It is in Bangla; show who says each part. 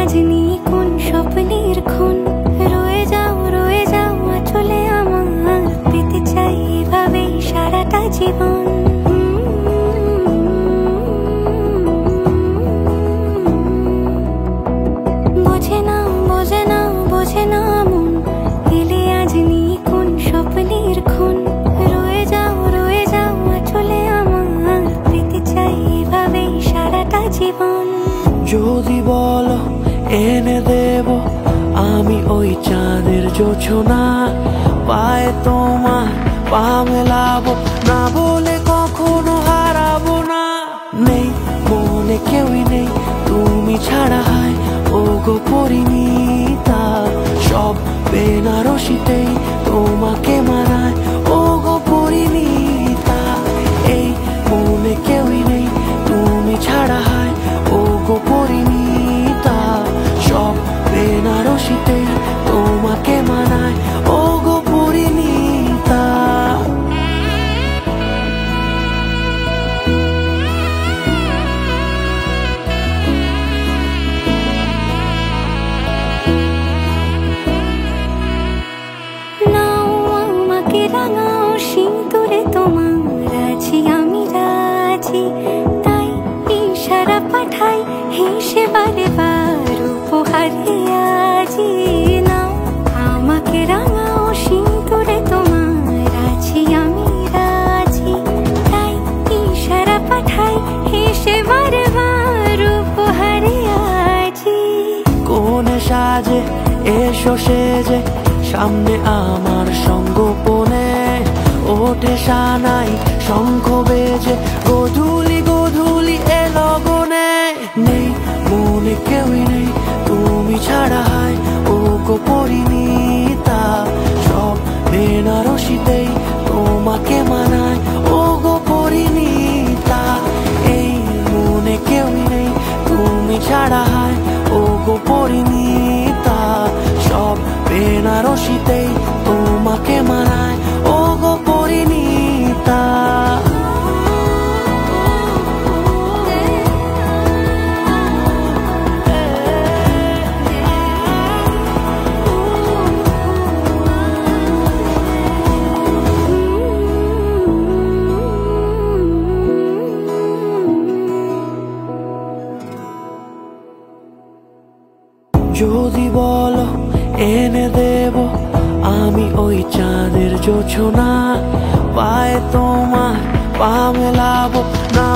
Speaker 1: আজ নেই কোন স্বপ্নের ক্ষণ। রয়ে যাও আঁচলে আমার, পেতে চাই এভাবেই সারাটা জীবন। বোঝে না মন, এলে আজ নেই কোন স্বপ্নের ক্ষণ। রয়ে যাও আঁচলে আমার, পেতে চাই এভাবেই সারাটা জীবন।
Speaker 2: যদি বলো এনে দেব আমি ওই চাঁদের জোছনা, পায়ে তোমার পা মেলাবো, না বলে কখনো হারাবো না। নেই মনে কেউই নেই তুমি ছাড়া, হায় ও গো পরিণীতা। সব বেনারসিতেই তোমাকে মানায় ও গো পরিণীতা। এই মনে কেউই নেই তুমি ছাড়া, হায় ও গো পরিণীতা। সব বেনারসিতেই তোমাকে মানায় ও গো পরিণীতা।
Speaker 1: রাঙাও সিঁদুরে তোমার আছি আমি রাজি, তাই ইশারা পাঠাই হেসে বারে বার উপহারে আজি। নাও আমাকে রাঙাও সিঁদুরে তোমার আছি আমি রাজি, তাই ইশারা পাঠাই হেসে বারে বার উপহারে আজি।
Speaker 2: কোনে সাজে এসো সেজে সামনে আমার সঙ্গোপনে, ওঠে সানাই শঙ্খ বেজে গধূলি এ লগনে। নেই মনে কেউই নেই তুমি ছাড়া, হায় ও গো পরিণীতা। সব বেনারসিতেই তোমাকে মানায় ও গো পরিণীতা। এই মনে কেউই নেই তুমি ছাড়া, হায় ও গো পরিণীতা। সব বেনারসিতেই তোমাকে মানায় ও গো পরিণীতা। যদি বলো এনে দেব আমি ওই চাঁদের জোছনা, পায়ে তোমার পা মেলাবো, না